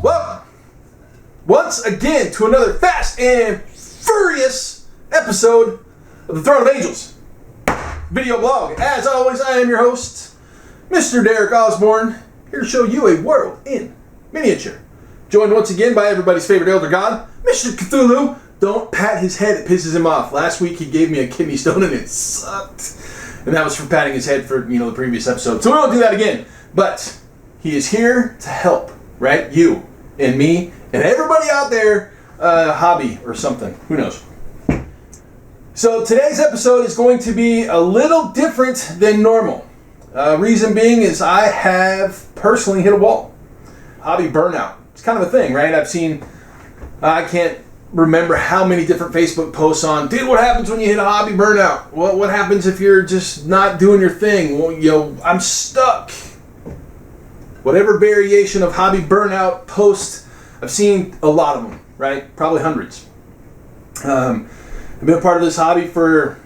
Welcome once again to another fast and furious episode of the Throne of Angels video blog. As always, I am your host, Mr. Derek Osborne, here to show you a world in miniature. Joined once again by everybody's favorite elder god, Mr. Cthulhu. Don't pat his head, it pisses him off. Last week he gave me a kidney stone and it sucked. And that was for patting his head for, the previous episode. So we won't do that again. But he is here to help, right? You and me and everybody out there, hobby or something. Who knows? So today's episode is going to be a little different than normal. Reason being is I have personally hit a wall. Hobby burnout. It's kind of a thing, right? I can't remember how many different Facebook posts on, dude, what happens when you hit a hobby burnout? What happens if you're just not doing your thing? Well, I'm stuck. Whatever variation of hobby burnout post, I've seen a lot of them, right? Probably hundreds. I've been a part of this hobby for,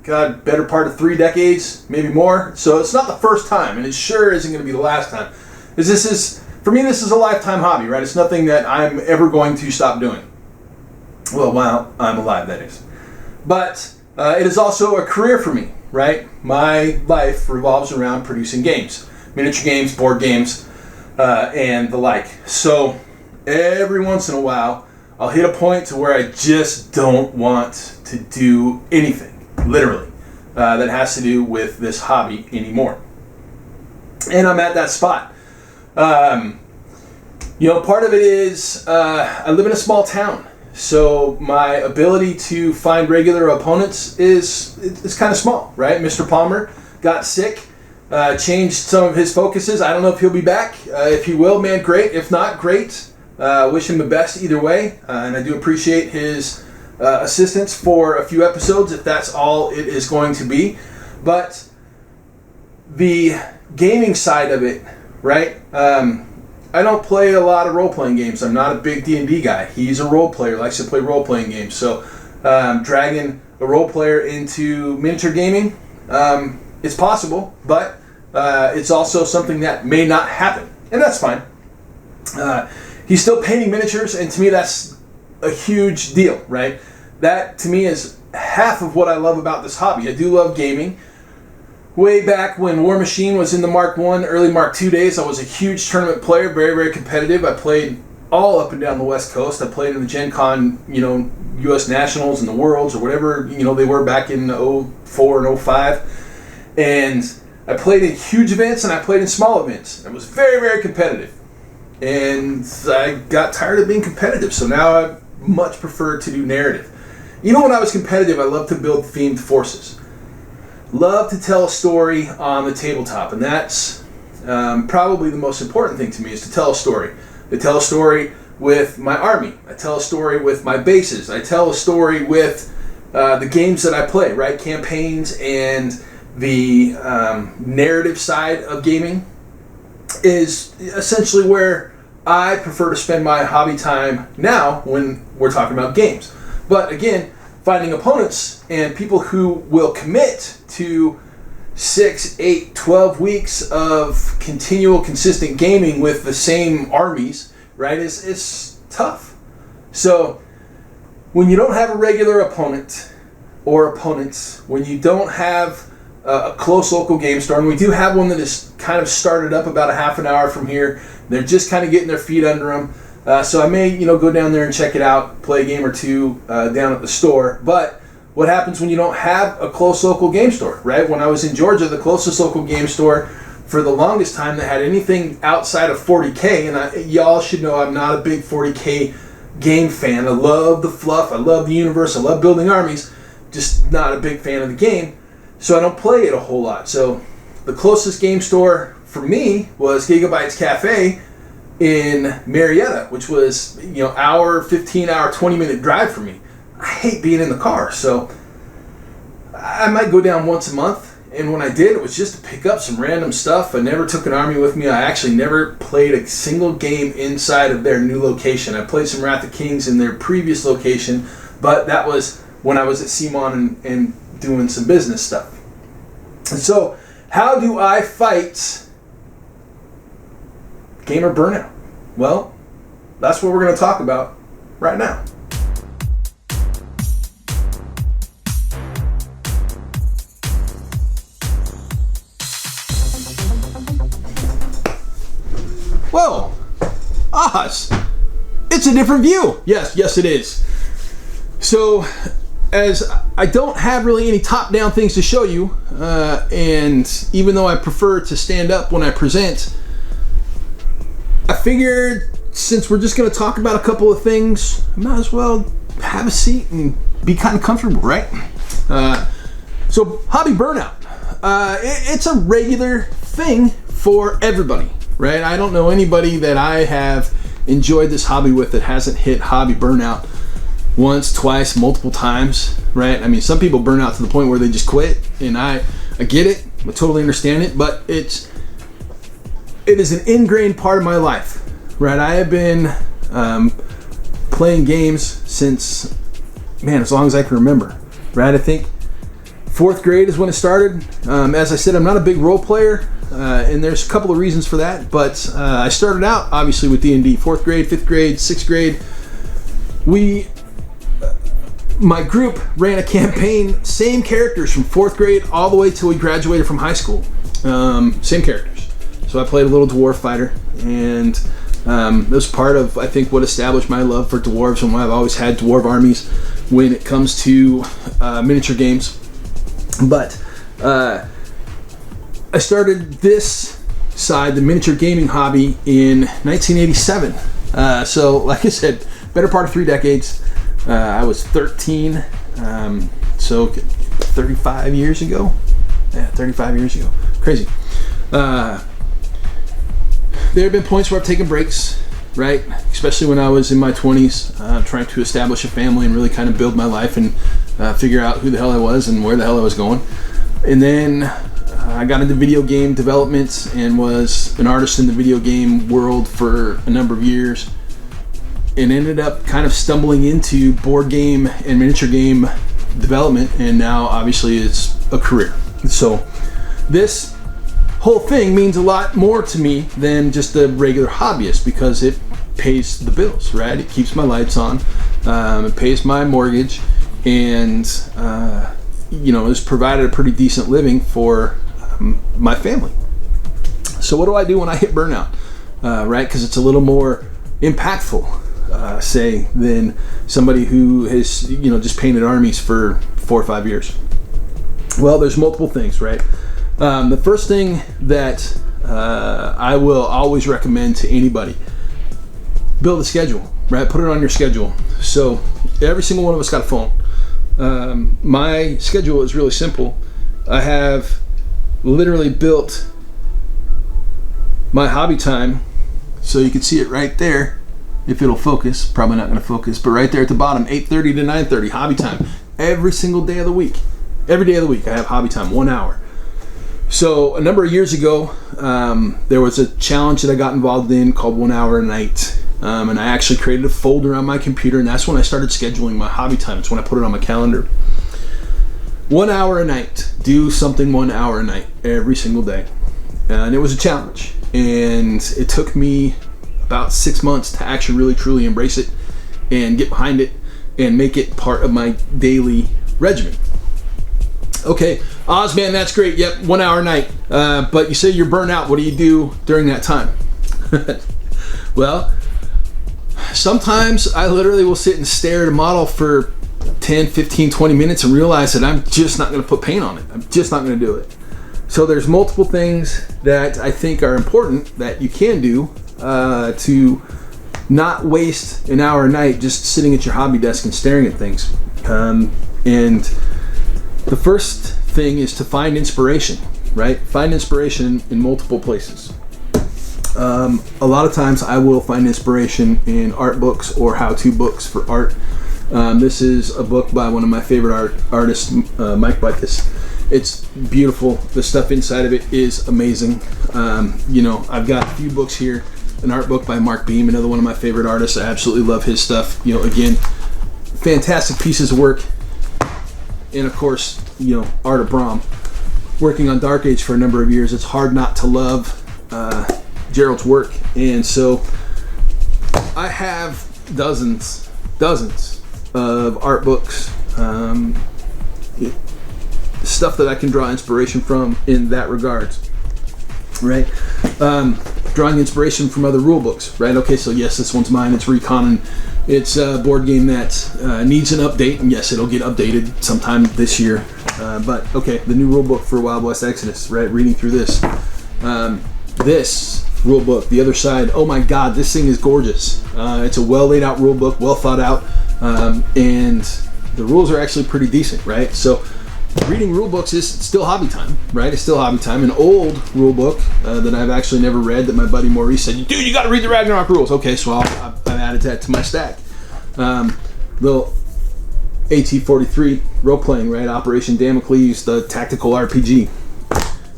better part of 3 decades, maybe more. So it's not the first time, and it sure isn't going to be the last time. For me, this is a lifetime hobby, right? It's nothing that I'm ever going to stop doing. Well, while I'm alive, that is. But it is also a career for me, right? My life revolves around producing games. Miniature games, board games, and the like. So every once in a while, I'll hit a point to where I just don't want to do anything, literally, that has to do with this hobby anymore. And I'm at that spot. Part of it is I live in a small town. So my ability to find regular opponents is kind of small, right? Mr. Palmer got sick, changed some of his focuses. I don't know if he'll be back. If he will, man, great. If not, great. Wish him the best either way. And I do appreciate his assistance for a few episodes, if that's all it is going to be. But the gaming side of it, right? I don't play a lot of role-playing games. I'm not a big D&D guy. He's a role player, likes to play role-playing games. So dragging a role player into miniature gaming, it's possible, but it's also something that may not happen, and that's fine. He's still painting miniatures, and to me that's a huge deal, right? That, to me, is half of what I love about this hobby. I do love gaming. Way back when War Machine was in the Mark 1, early Mark 2 days, I was a huge tournament player, very, very competitive. I played all up and down the West Coast. I played in the Gen Con, U.S. Nationals and the Worlds or whatever, they were back in 04 and 05. And I played in huge events and I played in small events. I was very, very competitive. And I got tired of being competitive, so now I much prefer to do narrative. Even when I was competitive, I loved to build themed forces. Love to tell a story on the tabletop, and that's probably the most important thing to me, is to tell a story. I tell a story with my army. I tell a story with my bases. I tell a story with the games that I play, right? Campaigns and the narrative side of gaming is essentially where I prefer to spend my hobby time now when we're talking about games. But again, finding opponents and people who will commit to 6, 8, 12 weeks of continual, consistent gaming with the same armies, right, is tough. So when you don't have a regular opponent or opponents, when you don't have a close local game store, and we do have one that is kind of started up about a half an hour from here, they're just kind of getting their feet under them. So I may, go down there and check it out, play a game or two down at the store. But what happens when you don't have a close local game store, right? When I was in Georgia, the closest local game store for the longest time that had anything outside of 40K, and y'all should know I'm not a big 40K game fan. I love the fluff, I love the universe, I love building armies, just not a big fan of the game, so I don't play it a whole lot. So the closest game store for me was Gigabytes Cafe in Marietta, which was, 15-hour, 20-minute drive for me. I hate being in the car, so I might go down once a month, and when I did, it was just to pick up some random stuff. I never took an army with me. I actually never played a single game inside of their new location. I played some Wrath of Kings in their previous location, but that was when I was at CMON and doing some business stuff. And so, how do I fight gamer burnout? Well, that's what we're going to talk about right now. Whoa, Oz, it's a different view. Yes, it is. So, as I don't have really any top-down things to show you, and even though I prefer to stand up when I present, I figured since we're just going to talk about a couple of things, I might as well have a seat and be kind of comfortable, right? So, hobby burnout. It's a regular thing for everybody. Right? I don't know anybody that I have enjoyed this hobby with that hasn't hit hobby burnout once, twice, multiple times, right? I mean, some people burn out to the point where they just quit, and I get it, I totally understand it, but it is an ingrained part of my life, right? I have been playing games since, as long as I can remember, right? I think 4th grade is when it started. As I said, I'm not a big role player. And there's a couple of reasons for that, but I started out obviously with D&D, 4th grade, 5th grade, 6th grade. My group ran a campaign, same characters from 4th grade all the way till we graduated from high school. Same characters. So I played a little dwarf fighter, and it was part of, I think, what established my love for dwarves and why I've always had dwarf armies when it comes to miniature games. But I started this side, the miniature gaming hobby, in 1987. So, like I said, better part of 3 decades. I was 13, so 35 years ago. Yeah, 35 years ago. Crazy. There have been points where I've taken breaks, right? Especially when I was in my 20s, trying to establish a family and really kind of build my life and figure out who the hell I was and where the hell I was going. And then I got into video game development and was an artist in the video game world for a number of years, and ended up kind of stumbling into board game and miniature game development, and now obviously it's a career. So this whole thing means a lot more to me than just a regular hobbyist, because it pays the bills, right? It keeps my lights on, it pays my mortgage, and it's provided a pretty decent living for my family. So what do I do when I hit burnout? Right? Because it's a little more impactful, say, than somebody who has, just painted armies for 4 or 5 years. Well, there's multiple things, right? The first thing that I will always recommend to anybody, build a schedule, right? Put it on your schedule. So every single one of us got a phone. My schedule is really simple. I have literally built my hobby time, so you can see it right there if it'll focus. Probably not going to focus, but right there at the bottom, 8:30 to 9:30 hobby time. Every single day of the week. Every day of the week I have hobby time, 1 hour. So a number of years ago, there was a challenge that I got involved in called 1 hour a night, and I actually created a folder on my computer, and that's when I started scheduling my hobby time. It's when I put it on my calendar. 1 hour a night. Do something 1 hour a night every single day. And it was a challenge. And it took me about 6 months to actually really truly embrace it and get behind it and make it part of my daily regimen. Okay, Oz, man, that's great. Yep, 1 hour a night. But you say you're burnt out. What do you do during that time? Well, sometimes I literally will sit and stare at a model for 10, 15, 20 minutes and realize that I'm just not going to put paint on it. I'm just not going to do it. So there's multiple things that I think are important that you can do to not waste an hour a night just sitting at your hobby desk and staring at things. And the first thing is to find inspiration, right? Find inspiration in multiple places. A lot of times I will find inspiration in art books or how-to books for art. This is a book by one of my favorite artists, Mike Butkus. It's beautiful. The stuff inside of it is amazing. I've got a few books here. An art book by Mark Beam, another one of my favorite artists. I absolutely love his stuff. Again, fantastic pieces of work. And of course, Art of Brahm. Working on Dark Age for a number of years, it's hard not to love Gerald's work. And so I have dozens of art books, stuff that I can draw inspiration from in that regards, right? Drawing inspiration from other rule books, right? Okay, so yes, this one's mine. It's Recon, and it's a board game that needs an update, and yes, it'll get updated sometime this year. But okay, the new rule book for Wild West Exodus, right? Reading through this, this rule book, The Other Side. Oh my God, this thing is gorgeous. It's a well laid out rule book, well thought out, and the rules are actually pretty decent, right? So reading rule books is still hobby time, right? It's still hobby time. An old rule book that I've actually never read, that my buddy Maurice said, dude, you got to read the Ragnarok rules. Okay, so I've added that to my stack. Little AT-43 role-playing, right? Operation Damocles, the tactical RPG.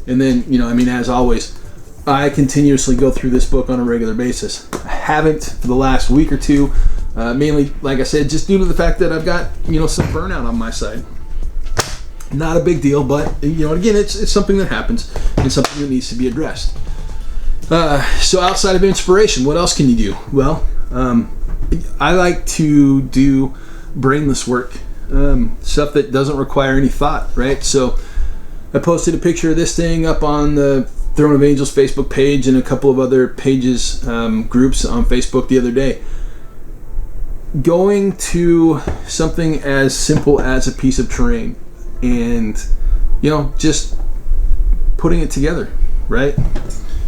And then, as always, I continuously go through this book on a regular basis. I haven't for the last week or two, mainly, like I said, just due to the fact that I've got, some burnout on my side. Not a big deal, but again, it's something that happens and something that needs to be addressed. So outside of inspiration, what else can you do? Well, I like to do brainless work, stuff that doesn't require any thought, right? So I posted a picture of this thing up on the Throne of Angels Facebook page and a couple of other pages, groups on Facebook the other day. Going to something as simple as a piece of terrain and just putting it together, right?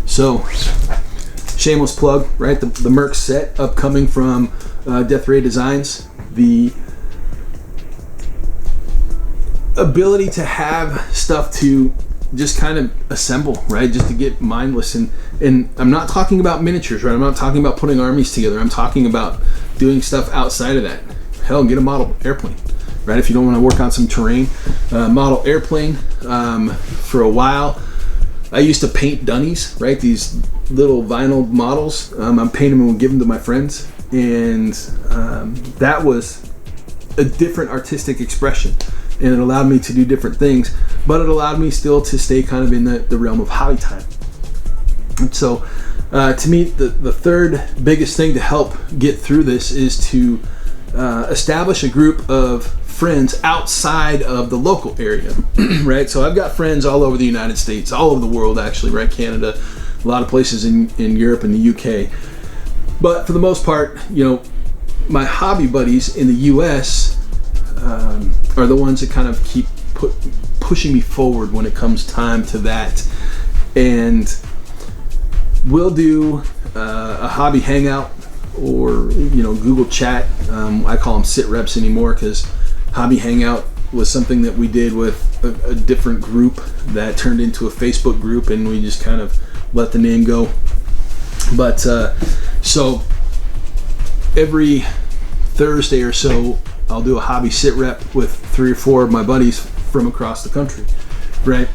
So shameless plug, right? The Merc set upcoming from Death Ray Designs. The ability to have stuff to just kind of assemble, right? Just to get mindless, and I'm not talking about miniatures, right? I'm not talking about putting armies together. I'm talking about doing stuff outside of that. Hell, get a model airplane, right? If you don't want to work on some terrain, model airplane. For a while, I used to paint dunnies, right? These little vinyl models. I'm painting them and give them to my friends, and that was a different artistic expression, and it allowed me to do different things, but it allowed me still to stay kind of in the realm of hobby time. And so, to me, the third biggest thing to help get through this is to establish a group of friends outside of the local area, right? So I've got friends all over the United States, all over the world actually, right? Canada, a lot of places in Europe and the UK. But for the most part, my hobby buddies in the US are the ones that kind of keep pushing me forward when it comes time to that. And we'll do a hobby hangout or Google chat. I call them sit reps anymore because hobby hangout was something that we did with a different group that turned into a Facebook group, and we just kind of let the name go. But so every Thursday or so, I'll do a hobby sit rep with 3 or 4 of my buddies from across the country, right?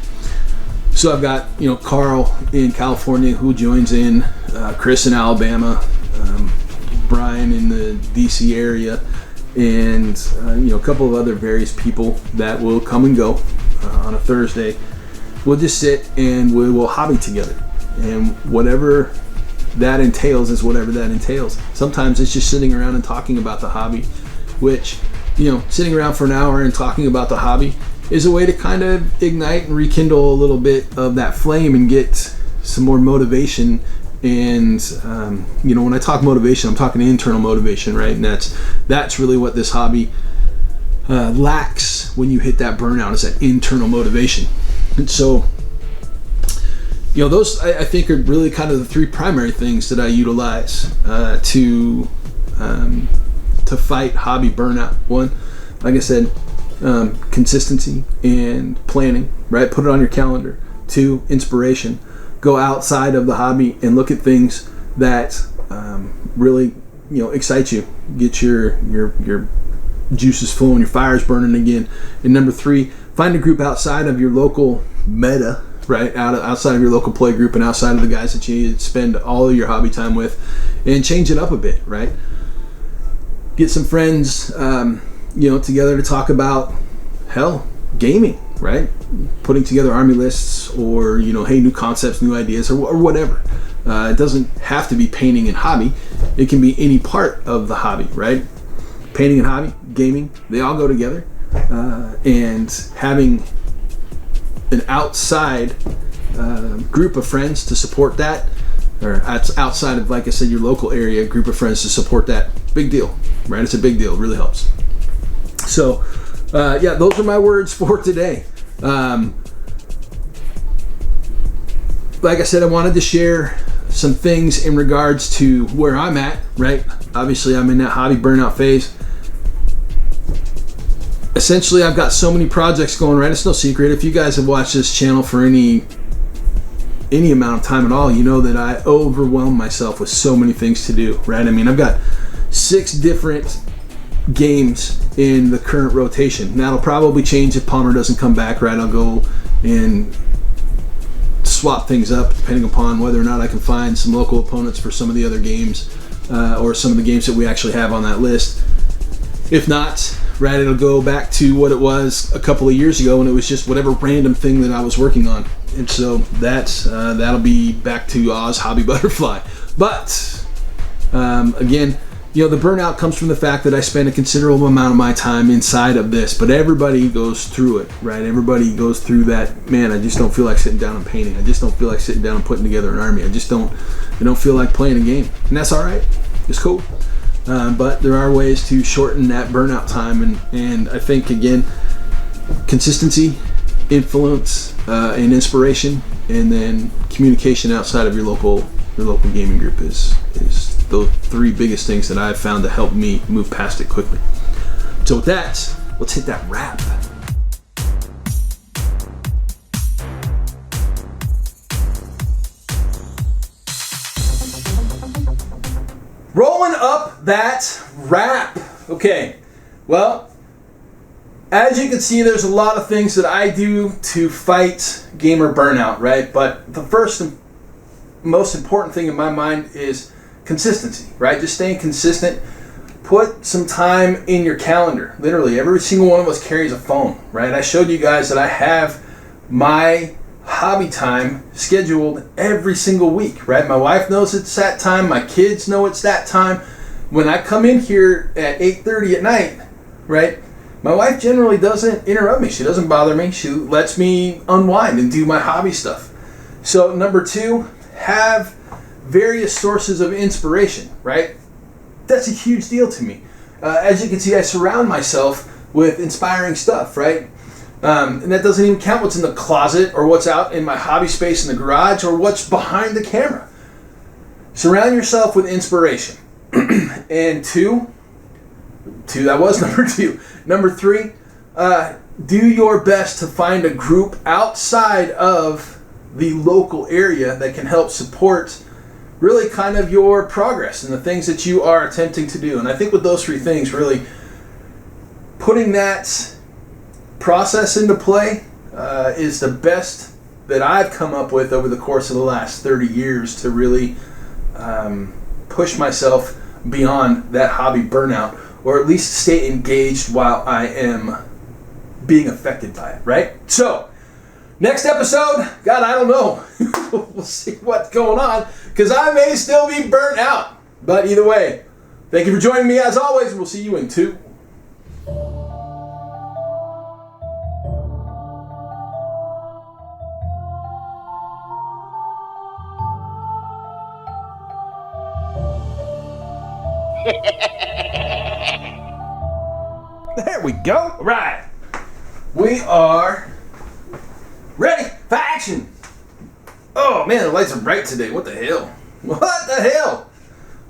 So I've got Carl in California who joins in, Chris in Alabama, Brian in the DC area, and a couple of other various people that will come and go on a Thursday. We'll just sit and we will hobby together, and whatever that entails is whatever that entails. Sometimes it's just sitting around and talking about the hobby, which sitting around for an hour and talking about the hobby is a way to kind of ignite and rekindle a little bit of that flame and get some more motivation. And when I talk motivation, I'm talking internal motivation, right? And that's really what this hobby lacks when you hit that burnout, is that internal motivation. And so those I think are really kind of the 3 primary things that I utilize to fight hobby burnout. One, like I said, consistency and planning, right? Put it on your calendar. 2, inspiration. Go outside of the hobby and look at things that really excite you. Get your juices flowing, your fires burning again. And number 3, find a group outside of your local meta, right? Outside of your local play group and outside of the guys that you spend all of your hobby time with, and change it up a bit, right? Get some friends together to talk about gaming, right? Putting together army lists, or hey, new concepts, new ideas, or whatever. It doesn't have to be painting and hobby. It can be any part of the hobby, right? Painting and hobby, gaming, they all go together. And having an outside group of friends to support that, or outside of, like I said, your local area, group of friends to support that, big deal, right? It's a big deal. It really helps. So, yeah, those are my words for today. Like I said, I wanted to share some things in regards to where I'm at, right? Obviously, I'm in that hobby burnout phase. Essentially, I've got so many projects going, right? It's no secret. If you guys have watched this channel for any amount of time at all, you know that I overwhelm myself with so many things to do, right? I mean, I've got 6 different games in the current rotation. That'll probably change if Palmer doesn't come back, right? I'll go and swap things up depending upon whether or not I can find some local opponents for some of the other games, or some of the games that we actually have on that list. If not, right, it'll go back to what it was a couple of years ago, and it was just whatever random thing that I was working on. And so that'll be back to Oz Hobby Butterfly. But again, you know, the burnout comes from the fact that I spend a considerable amount of my time inside of this, but everybody goes through it, right? Everybody goes through that, man, I just don't feel like sitting down and painting. I just don't feel like sitting down and putting together an army. I don't feel like playing a game. And that's all right. It's cool. But there are ways to shorten that burnout time. And I think, again, consistency, influence, and inspiration, and then communication outside of your local gaming group is those 3 biggest things that I've found to help me move past it quickly. So with that, let's hit that wrap. Rolling up that wrap. Okay, well, as you can see, there's a lot of things that I do to fight gamer burnout, right? But the first and most important thing in my mind is consistency, right? Just staying consistent. Put some time in your calendar. Literally, every single one of us carries a phone, right? I showed you guys that I have my hobby time scheduled every single week, right? My wife knows it's that time. My kids know it's that time. When I come in here at 8:30 at night, right, my wife generally doesn't interrupt me. She doesn't bother me. She lets me unwind and do my hobby stuff. So number 2, have various sources of inspiration, right? That's a huge deal to me. As you can see, I surround myself with inspiring stuff, right? And that doesn't even count what's in the closet or what's out in my hobby space in the garage or what's behind the camera. Surround yourself with inspiration. And two, that was number 2. Number 3, do your best to find a group outside of the local area that can help support really kind of your progress and the things that you are attempting to do. And I think with those 3 things, really putting that process into play is the best that I've come up with over the course of the last 30 years to really push myself beyond that hobby burnout, or at least stay engaged while I am being affected by it, right? So, next episode, God, I don't know. We'll see what's going on, because I may still be burnt out. But either way, thank you for joining me as always, and we'll see you in 2. There we go. All right. We are ready for action. Oh man, the lights are bright today. What the hell? What the hell?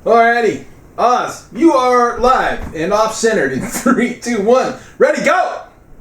Alrighty. Oz, you are live and off-centered in 3, 2, 1. Ready, go!